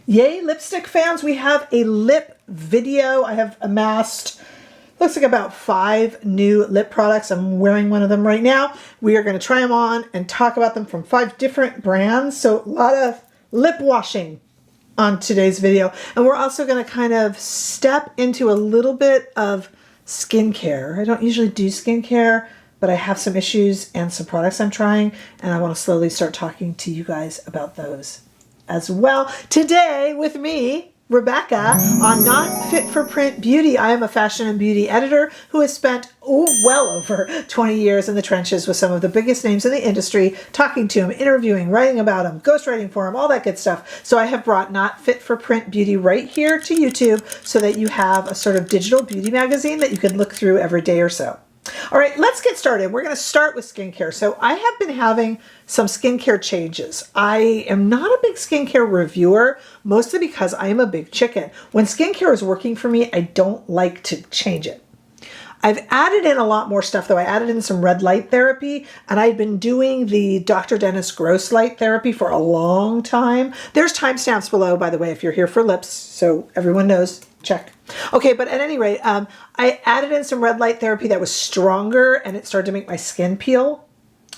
Yay, lipstick fans, we have a lip video. I have amassed, looks like about 5 new lip products. I'm wearing one of them right now. We are going to try them on and talk about them from 5 different brands. So a lot of lip washing on today's video. And we're also going to kind of step into a little bit of skincare. I don't usually do skincare, but I have some issues and some products I'm trying, and I want to slowly start talking to you guys about those as well. Today with me, Rebecca, on Not Fit for Print Beauty. I am a fashion and beauty editor who has spent well over 20 years in the trenches with some of the biggest names in the industry, talking to them, interviewing, writing about them, ghostwriting for them, all that good stuff. So I have brought Not Fit for Print Beauty right here to YouTube so that you have a sort of digital beauty magazine that you can look through every day or so. All right, let's get started. We're going to start with skincare. So I have been having some skincare changes. I am not a big skincare reviewer, mostly because I am a big chicken. When skincare is working for me, I don't like to change it. I've added in a lot more stuff, though. I added in some red light therapy, and I've been doing the Dr. Dennis Gross light therapy for a long time. There's timestamps below, by the way, if you're here for lips, so everyone knows. Check. Okay, but at any rate, I added in some red light therapy that was stronger, and it started to make my skin peel.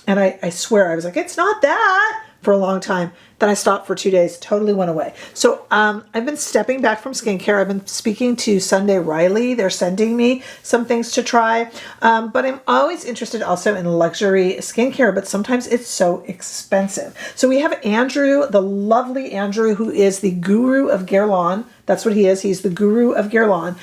And I swear, I was like, it's not that, for a long time. Then I stopped for 2 days, totally went away. So I've been stepping back from skincare. I've been speaking to Sunday Riley. They're sending me some things to try. But I'm always interested also in luxury skincare, but sometimes it's so expensive. So we have Andrew, the lovely Andrew, who is the guru of Guerlain. That's what he is. He's the guru of Guerlain,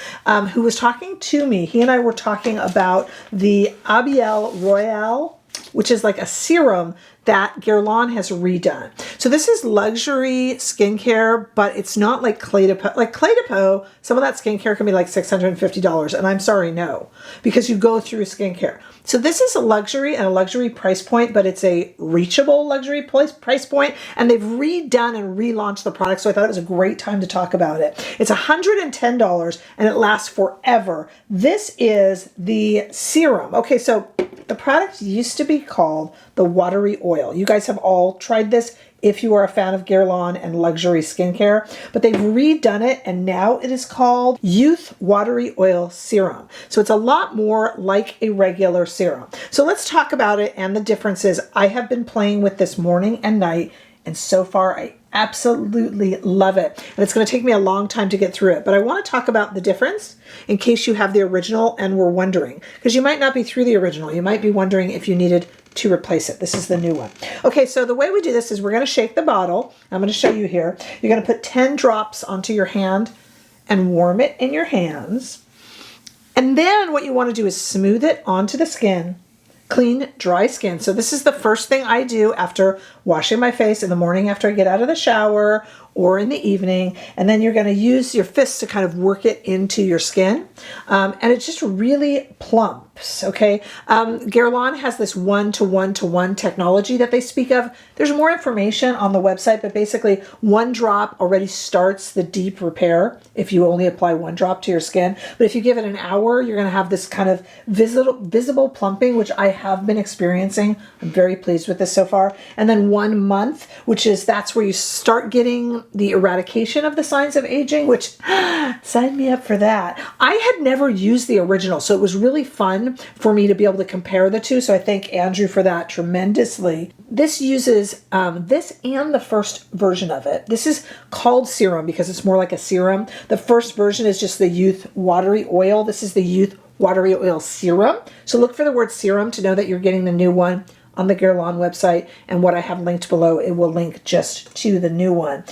who was talking to me. He and I were talking about the Abeille Royale, which is like a serum that Guerlain has redone. So this is luxury skincare, but it's not like Clé de Peau. Like Clé de Peau, some of that skincare can be like $650, and I'm sorry, no, because you go through skincare. So this is a luxury and a luxury price point, but it's a reachable luxury price point, and they've redone and relaunched the product, so I thought it was a great time to talk about it. It's $110, and it lasts forever. This is the serum. Okay, so the product used to be called the Watery Oil. You guys have all tried this if you are a fan of Guerlain and luxury skincare, but they've redone it and now it is called Youth Watery Oil Serum. So it's a lot more like a regular serum. So let's talk about it and the differences. I have been playing with this morning and night, and so far I absolutely love it. And it's going to take me a long time to get through it, but I want to talk about the difference in case you have the original and were wondering, because you might not be through the original. You might be wondering if you needed to replace it. This is the new one. Okay, so the way we do this is we're going to shake the bottle. I'm going to show you here. You're going to put 10 drops onto your hand and warm it in your hands. And then what you want to do is smooth it onto the skin. Clean, dry skin. So this is the first thing I do after washing my face in the morning after I get out of the shower or in the evening. And then you're going to use your fists to kind of work it into your skin. And it just really plumps, okay? Guerlain has this one-to-one-to-one technology that they speak of. There's more information on the website, but basically 1 drop already starts the deep repair if you only apply 1 drop to your skin. But if you give it an hour, you're going to have this kind of visible plumping, which I have been experiencing. I'm very pleased with this so far. And then 1 month, which is that's where you start getting the eradication of the signs of aging, which sign me up for that. I had never used the original, so it was really fun for me to be able to compare the two. So I thank Andrew for that tremendously. This uses this and the first version of it. This is called Serum because it's more like a serum. The first version is just the Youth Watery Oil. This is the Youth Watery Oil Serum. So look for the word serum to know that you're getting the new one on the Guerlain website, and what I have linked below, it will link just to the new one.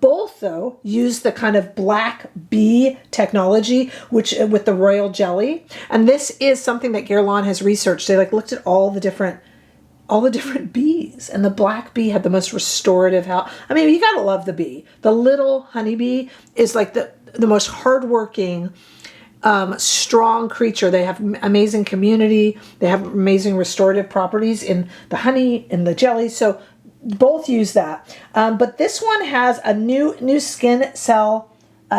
Both, though, use the kind of black bee technology, which with the royal jelly, and this is something that Guerlain has researched. They looked at all the different bees, and the black bee had the most restorative health. I mean, you gotta love the bee. The little honeybee is like the most hardworking, strong creature. They have amazing community. They have amazing restorative properties in the honey, in the jelly. So both use that. But this one has a new skin cell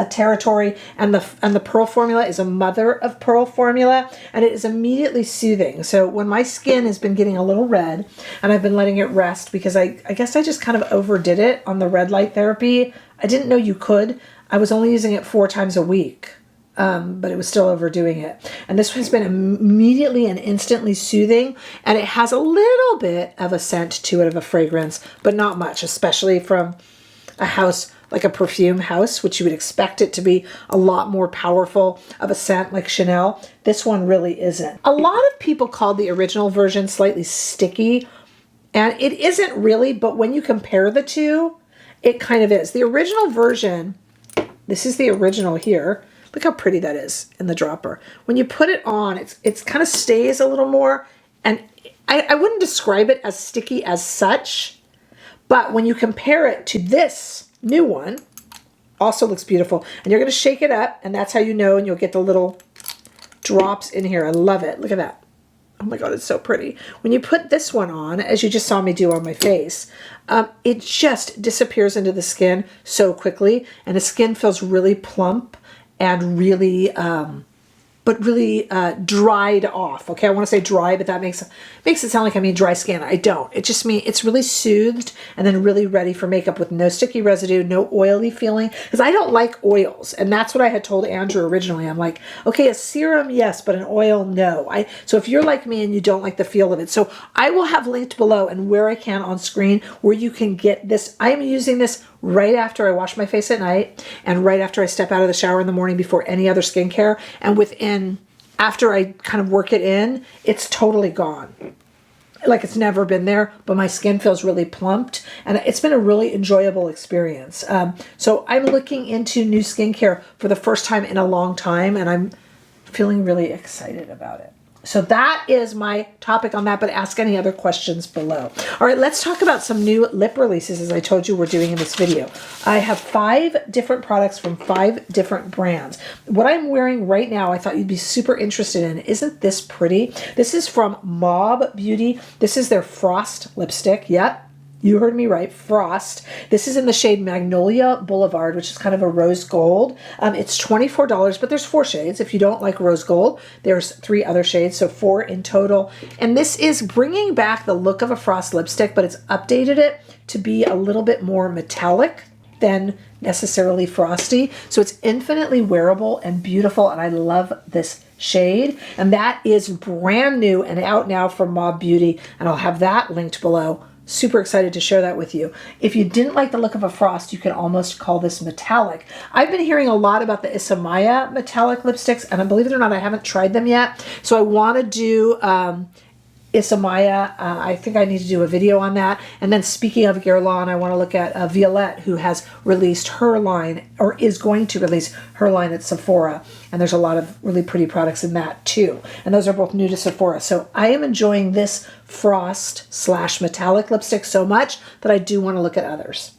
territory, and the pearl formula is a mother of pearl formula, and it is immediately soothing. So when my skin has been getting a little red and I've been letting it rest because I guess I just kind of overdid it on the red light therapy. I didn't know you could. I was only using it 4 times a week, but it was still overdoing it. And this has been immediately and instantly soothing, and it has a little bit of a scent to it, of a fragrance, but not much, especially from a house like a perfume house, which you would expect it to be a lot more powerful of a scent like Chanel. This one really isn't. A lot of people called the original version slightly sticky, and it isn't really, but when you compare the two, it kind of is. The original version, this is the original here. Look how pretty that is in the dropper. When you put it on, it's kind of stays a little more, and I wouldn't describe it as sticky as such, but when you compare it to this new one, also looks beautiful. And you're going to shake it up, and that's how you know, and you'll get the little drops in here. I love it. Look at that. Oh my God, it's so pretty. When you put this one on, as you just saw me do on my face, it just disappears into the skin so quickly, and the skin feels really plump and really but really dried off. Okay, I want to say dry, but that makes it sound like I mean dry skin. I don't. It just means it's really soothed and then really ready for makeup with no sticky residue, no oily feeling. Because I don't like oils, and that's what I had told Andrew originally. I'm like, okay, a serum, yes, but an oil, no. So if you're like me and you don't like the feel of it, so I will have linked below and where I can on screen where you can get this. I am using this right after I wash my face at night and right after I step out of the shower in the morning before any other skincare. And after I kind of work it in, it's totally gone. Like it's never been there, but my skin feels really plumped, and it's been a really enjoyable experience. So I'm looking into new skincare for the first time in a long time, and I'm feeling really excited about it. So that is my topic on that, but ask any other questions below. All right, let's talk about some new lip releases, as I told you we're doing in this video. I have 5 different products from 5 different brands. What I'm wearing right now, I thought you'd be super interested in. Isn't this pretty? This is from Mob Beauty. This is their Frost lipstick. Yep. You heard me right, Frost. This is in the shade Magnolia Boulevard, which is kind of a rose gold. It's $24, but there's 4 shades. If you don't like rose gold, there's 3 other shades, so 4 in total. And this is bringing back the look of a Frost lipstick, but it's updated it to be a little bit more metallic than necessarily frosty. So it's infinitely wearable and beautiful, and I love this shade. And that is brand new and out now from Mob Beauty, and I'll have that linked below. Super excited to share that with you. If you didn't like the look of a Frost, you can almost call this metallic. I've been hearing a lot about the Isamaya metallic lipsticks, and believe it or not, I haven't tried them yet. So I want to do Isamaya. I think I need to do a video on that. And then speaking of Guerlain, I want to look at Violette, who has released her line, or is going to release her line at Sephora. And there's a lot of really pretty products in that too. And those are both new to Sephora. So I am enjoying this Frost / metallic lipstick so much that I do want to look at others.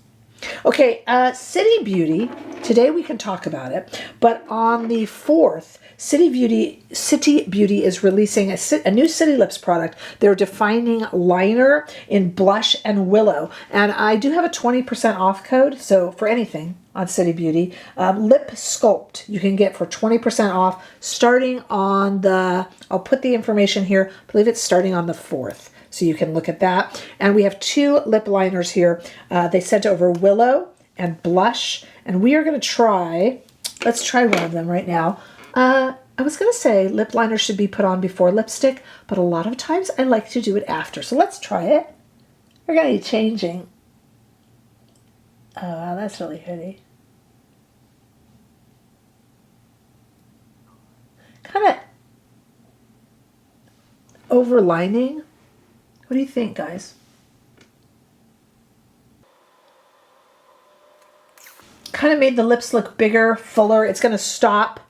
Okay, City Beauty. Today we can talk about it. But on the 4th, City Beauty is releasing a new City Lips product. They're defining liner in Blush and Willow. And I do have a 20% off code, so for anything on City Beauty. Lip Sculpt you can get for 20% off starting on the, I'll put the information here, I believe it's starting on the 4th. So you can look at that. And we have 2 lip liners here. They sent over Willow and Blush. And we are going to try, let's try one of them right now. I was going to say lip liner should be put on before lipstick, but a lot of times I like to do it after. So let's try it. We're going to be changing. Oh, wow, that's really pretty. Kind of overlining. What do you think, guys? Kind of made the lips look bigger, fuller. It's going to stop,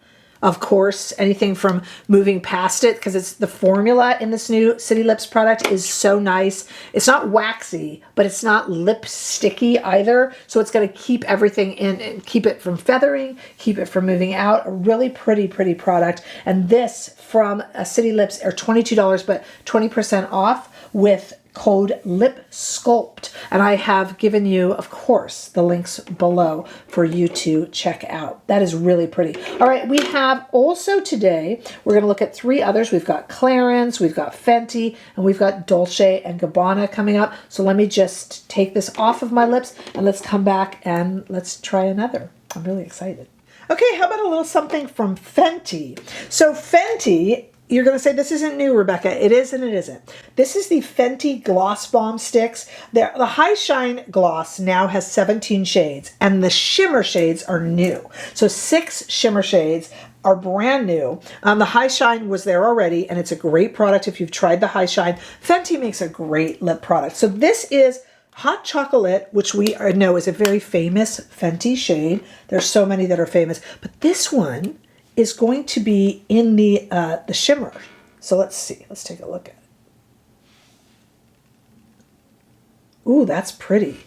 of course, anything from moving past it, because it's the formula in this new City Lips product is so nice. It's not waxy, but it's not lipsticky either. So it's going to keep everything in and keep it from feathering, keep it from moving out. A really pretty, pretty product. And this from City Lips are $22, but 20% off with code Lip Sculpt. And I have given you, of course, the links below for you to check out. That is really pretty. All right, we have also today, we're going to look at 3 others. We've got Clarins, we've got Fenty, and we've got Dolce&Gabbana coming up. So let me just take this off of my lips and let's come back and let's try another. I'm really excited. Okay, how about a little something from Fenty? So Fenty, you're going to say this isn't new, Rebecca. It is and it isn't. This is the Fenty Gloss Bomb Sticks. The High Shine Gloss now has 17 shades, and the shimmer shades are new. So 6 shimmer shades are brand new. The High Shine was there already, and it's a great product if you've tried the High Shine. Fenty makes a great lip product. So this is Hot Chocolate, which we know is a very famous Fenty shade. There's so many that are famous, but this one is going to be in the shimmer. So let's see. Let's take a look at it. Ooh, that's pretty.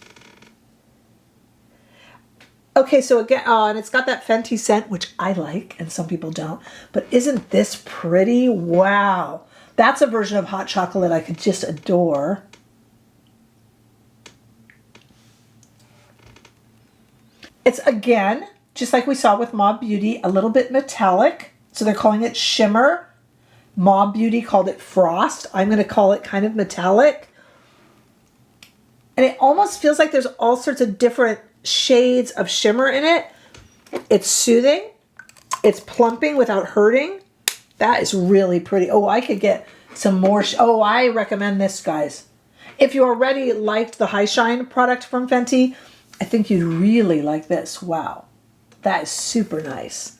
Okay, so again, and it's got that Fenty scent, which I like, and some people don't. But isn't this pretty? Wow. That's a version of Hot Chocolate I could just adore. It's, again, just like we saw with Mauve Beauty, a little bit metallic. So they're calling it shimmer. Mauve Beauty called it frost. I'm going to call it kind of metallic. And it almost feels like there's all sorts of different shades of shimmer in it. It's soothing. It's plumping without hurting. That is really pretty. Oh, I could get some more. Oh, I recommend this, guys. If you already liked the High Shine product from Fenty, I think you'd really like this. Wow. That is super nice.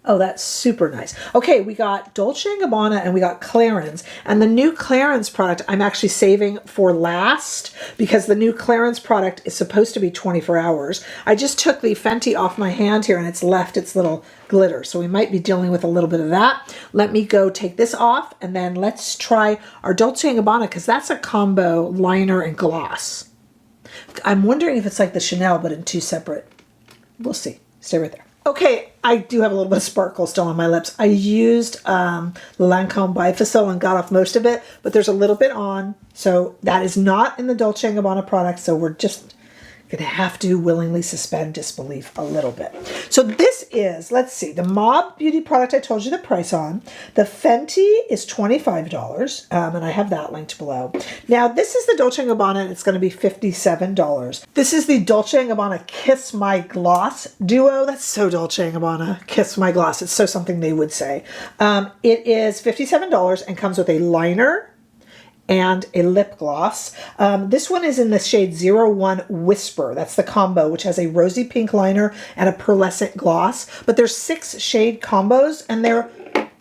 Oh, that's super nice. Okay, we got Dolce&Gabbana and we got Clarins. And the new Clarins product I'm actually saving for last because the new Clarins product is supposed to be 24 hours. I just took the Fenty off my hand here and it's left its little glitter. So we might be dealing with a little bit of that. Let me go take this off and then let's try our Dolce&Gabbana because that's a combo liner and gloss. I'm wondering if it's like the Chanel, but in 2 separate. We'll see. Stay right there. Okay, I do have a little bit of sparkle still on my lips. I used Lancome Bifacil and got off most of it, but there's a little bit on. So that is not in the Dolce&Gabbana product, so we're just going to have to willingly suspend disbelief a little bit. So this is, let's see, the Mauve Beauty product I told you the price on. The Fenty is $25, and I have that linked below. Now, this is the Dolce&Gabbana, and it's going to be $57. This is the Dolce&Gabbana Kiss My Gloss Duo. That's so Dolce&Gabbana, Kiss My Gloss. It's so something they would say. It is $57 and comes with a liner and a lip gloss. This one is in the shade 01 Whisper. That's the combo, which has a rosy pink liner and a pearlescent gloss. But there's 6 shade combos, and they're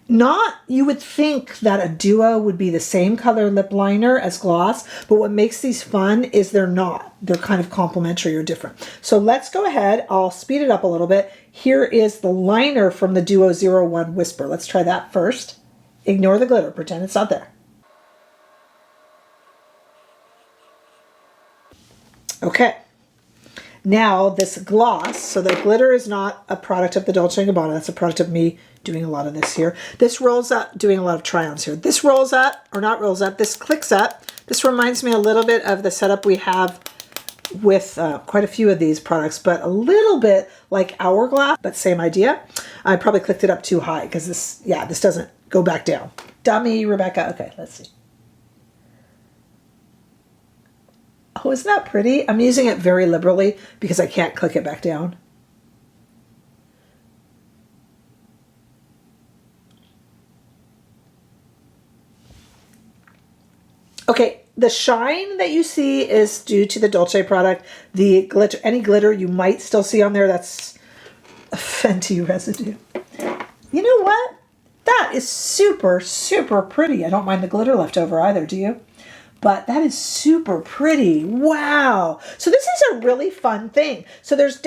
not, you would think that a duo would be the same color lip liner as gloss, but what makes these fun is they're not. They're kind of complementary or different. So let's go ahead. I'll speed it up a little bit. Here is the liner from the Duo 01 Whisper. Let's try that first. Ignore the glitter. Pretend it's not there. Okay, now this gloss, so the glitter is not a product of the Dolce&Gabbana, that's a product of me doing a lot of this here. This rolls up, doing a lot of try-ons here. This rolls up, or not rolls up, this clicks up. This reminds me a little bit of the setup we have with quite a few of these products, but a little bit like Hourglass, but same idea. I probably clicked it up too high because this, yeah, this doesn't go back down. Dummy, Rebecca. Okay, let's see. Oh, isn't that pretty? I'm using it very liberally because I can't click it back down. Okay, the shine that you see is due to the Dolce product. The glitter, any glitter you might still see on there, that's a Fenty residue. You know what? That is super, super pretty. I don't mind the glitter left over either, do you? But that is super pretty. Wow. So this is a really fun thing. So there's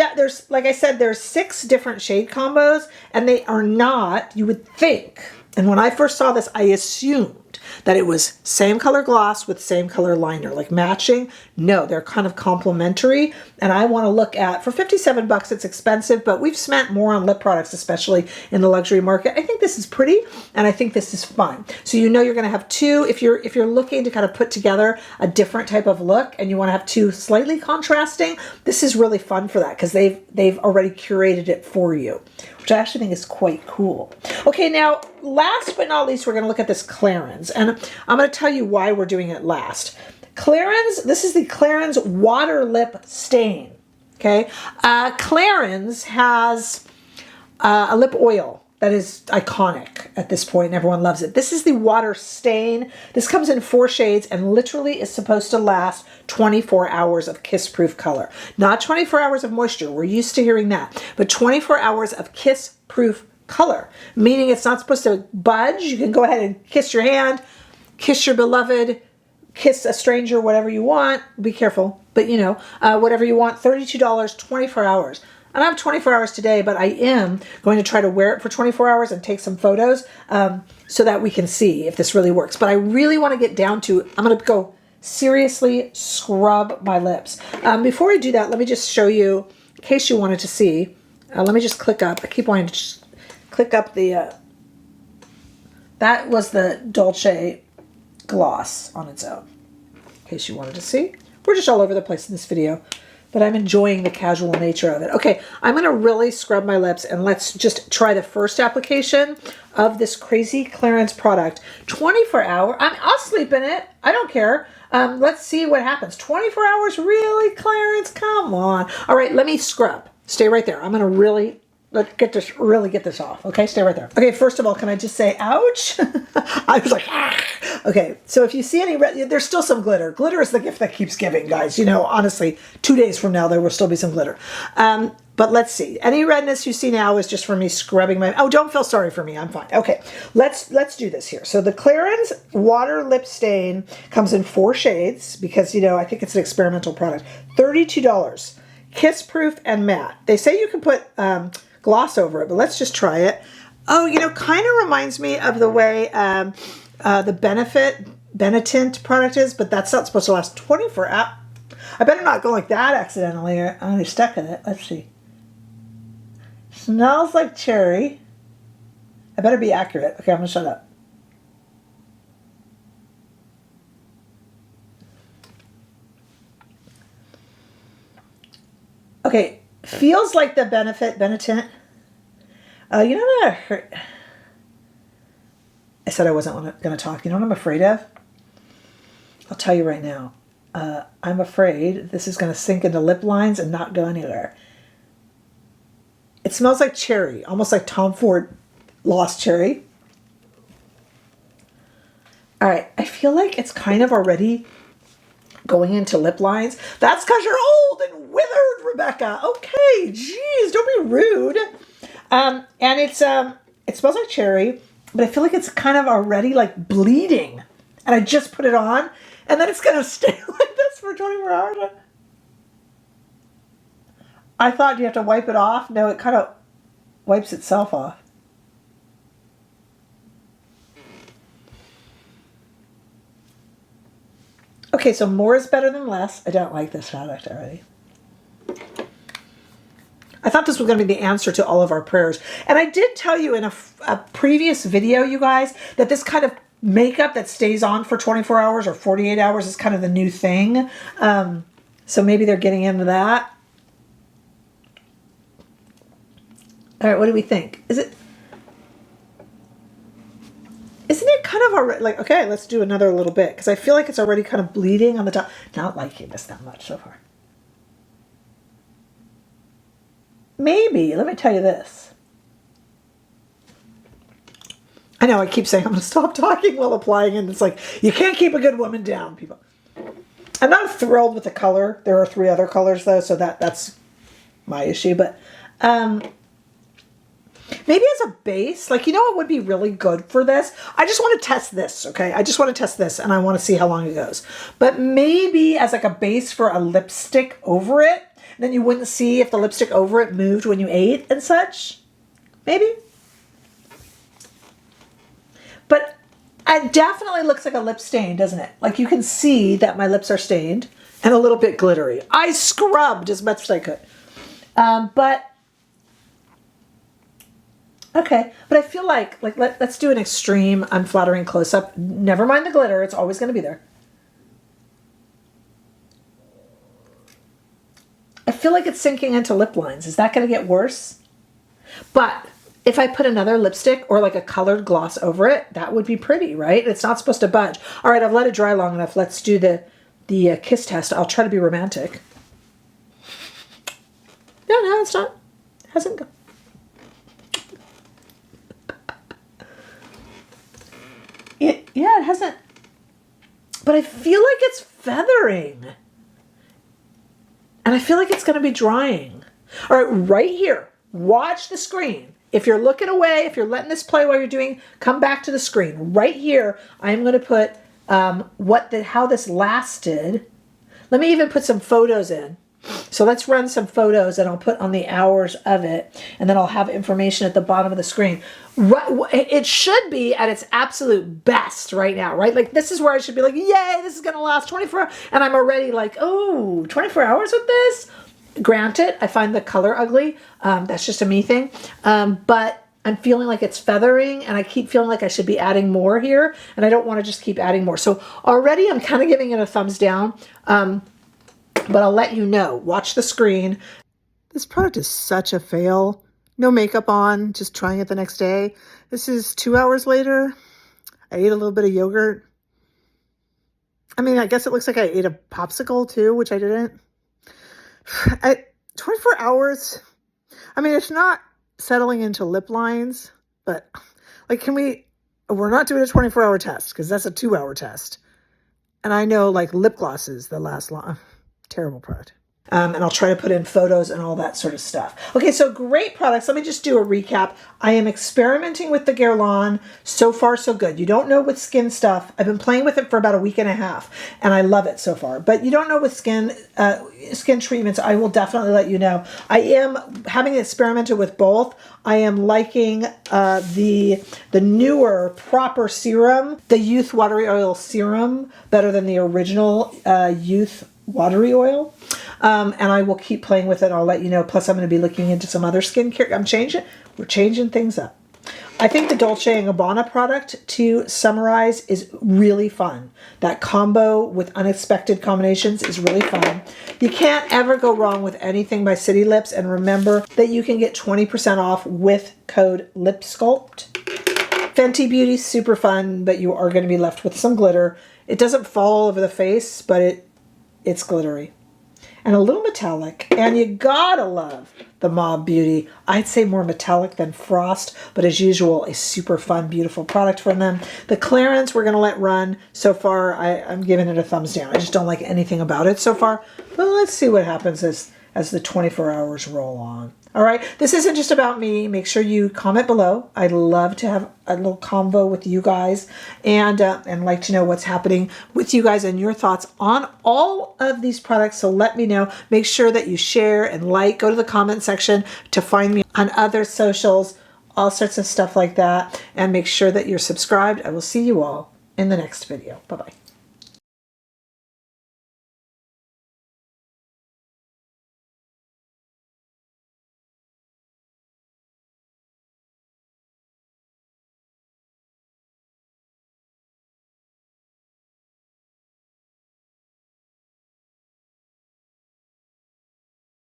like I said, there's 6 different shade combos, and they are not, you would think, and when I first saw this, I assumed that it was same color gloss with same color liner, like matching. No, they're kind of complementary. And I want to look at, for 57 bucks, it's expensive, but we've spent more on lip products, especially in the luxury market. I think this is pretty, and I think this is fun. So you know you're going to have two, if you're looking to kind of put together a different type of look and you want to have two slightly contrasting, this is really fun for that because they've already curated it for you, which I actually think is quite cool. Okay, now last but not least, we're going to look at this Clarins, and I'm going to tell you why we're doing it last. Clarins, this is the Clarins Water Lip Stain. Okay, Clarins has a lip oil that is iconic at this point, and everyone loves it. This is the Water Stain. This comes in 4 shades and literally is supposed to last 24 hours of kiss-proof color. Not 24 hours of moisture. We're used to hearing that. But 24 hours of kiss-proof color, meaning it's not supposed to budge. You can go ahead and kiss your hand, kiss your beloved, kiss a stranger, whatever you want. Be careful, but you know, whatever you want. $32, 24 hours. I don't have 24 hours today, but I am going to try to wear it for 24 hours and take some photos so that we can see if this really works. But I really want to get down to, I'm going to go seriously scrub my lips. Before I do that, let me just show you, in case you wanted to see, let me just click up. I keep wanting to just click up the, that was the Dolce gloss on its own, in case you wanted to see. We're just all over the place in this video, but I'm enjoying the casual nature of it. Okay, I'm going to really scrub my lips, and let's just try the first application of this crazy Clarins product. 24 hour, I'll sleep in it. I don't care. Let's see what happens. 24 hours, really, Clarins? Come on. All right, let me scrub. Stay right there. I'm going to really get this off. Okay, stay right there. Okay, first of all, can I just say, ouch? I was like, ah. Okay, so if you see any red, there's still some glitter. Glitter is the gift that keeps giving, guys. You know, honestly, 2 days from now, there will still be some glitter. But let's see. Any redness you see now is just for me scrubbing my, oh, don't feel sorry for me. I'm fine. Okay, let's do this here. So the Clarins Water Lip Stain comes in 4 shades because, you know, I think it's an experimental product. $32. Kiss proof and matte. They say you can put gloss over it, but let's just try it. Oh, you know, kind of reminds me of the way the Benetint product is, but that's not supposed to last 24 hours. I better not go like that accidentally, or I'm gonna be stuck in it. Let's see. Smells like cherry. I better be accurate. Okay, I'm gonna shut up. Okay, feels like the Benetint. You know what I heard? I said I wasn't going to talk. You know what I'm afraid of? I'll tell you right now. I'm afraid this is going to sink into lip lines and not go anywhere. It smells like cherry, almost like Tom Ford Lost Cherry. All right, I feel like it's kind of already going into lip lines. That's because you're old and withered, Rebecca. Okay, geez, don't be rude. And it smells like cherry, but I feel like it's kind of already like bleeding. And I just put it on, and then it's going to stay like this for 24 hours. I thought you have to wipe it off. No, it kind of wipes itself off. Okay, so more is better than less. I don't like this product already. I thought this was going to be the answer to all of our prayers. And I did tell you in a previous video, you guys, that this kind of makeup that stays on for 24 hours or 48 hours is kind of the new thing. So maybe they're getting into that. All right, what do we think? Isn't it kind of already, like, okay, let's do another little bit, because I feel like it's already kind of bleeding on the top. Not liking this that much so far. Maybe, let me tell you this. I know I keep saying I'm going to stop talking while applying, and it's like, you can't keep a good woman down, people. I'm not thrilled with the color. There are 3 other colors, though, so that's my issue. But maybe as a base, like, you know what would be really good for this? I just want to test this, okay? I just want to test this, and I want to see how long it goes. But maybe as like a base for a lipstick over it, then you wouldn't see if the lipstick over it moved when you ate and such. Maybe. But It definitely looks like a lip stain, doesn't it? Like you can see that my lips are stained and a little bit glittery. I scrubbed as much as I could. But okay, but I feel like let's do an extreme unflattering close-up. Never mind the glitter, it's always going to be there. I feel like it's sinking into lip lines. Is that going to get worse? But if I put another lipstick or like a colored gloss over it, that would be pretty, right? It's not supposed to budge. All right, I've let it dry long enough. Let's do the kiss test. I'll try to be romantic. No, it's not. It hasn't gone. Yeah, it hasn't. But I feel like it's feathering. And I feel like it's going to be drying. All right, right here. Watch the screen. If you're looking away, if you're letting this play while you're doing, come back to the screen. Right here, I'm going to put how this lasted. Let me even put some photos in. So let's run some photos and I'll put on the hours of it. And then I'll have information at the bottom of the screen. It should be at its absolute best right now, right? Like this is where I should be like, yay, this is going to last 24 hours. And I'm already like, oh, 24 hours with this? Granted, I find the color ugly. That's just a me thing. But I'm feeling like it's feathering and I keep feeling like I should be adding more here. And I don't want to just keep adding more. So already I'm kind of giving it a thumbs down. But I'll let you know. Watch the screen. This product is such a fail. No makeup on, just trying it the next day. This is 2 hours later. I ate a little bit of yogurt. I mean, I guess it looks like I ate a popsicle too, which I didn't. At 24 hours, I mean, it's not settling into lip lines, but like, we're not doing a 24-hour test because that's a 2-hour test. And I know like lip glosses that last long. Terrible product. And I'll try to put in photos and all that sort of stuff. Okay, so great products. Let me just do a recap. I am experimenting with the Guerlain. So far, so good. You don't know with skin stuff. I've been playing with it for about a week and a half, and I love it so far. But you don't know with skin treatments. I will definitely let you know. I am having experimented with both. I am liking the newer proper serum, the Youth Watery Oil Serum, better than the original Youth Watery Oil. And I will keep playing with it. I'll let you know. Plus, I'm going to be looking into some other skincare. We're changing things up. I think the Dolce&Gabbana product, to summarize, is really fun. That combo with unexpected combinations is really fun. You can't ever go wrong with anything by City Lips. And remember that you can get 20% off with code LIPSCULPT. Fenty Beauty, super fun, but you are going to be left with some glitter. It doesn't fall all over the face, but it's glittery. And a little metallic. And you gotta love the Mob Beauty. I'd say more metallic than Frost, but as usual, a super fun, beautiful product from them. The Clarins we're gonna let run. So far, I'm giving it a thumbs down. I just don't like anything about it so far. But let's see what happens as the 24 hours roll on. All right, this isn't just about me. Make sure you comment below. I'd love to have a little convo with you guys and like to know what's happening with you guys and your thoughts on all of these products. So let me know. Make sure that you share and like. Go to the comment section to find me on other socials, all sorts of stuff like that. And make sure that you're subscribed. I will see you all in the next video. Bye-bye.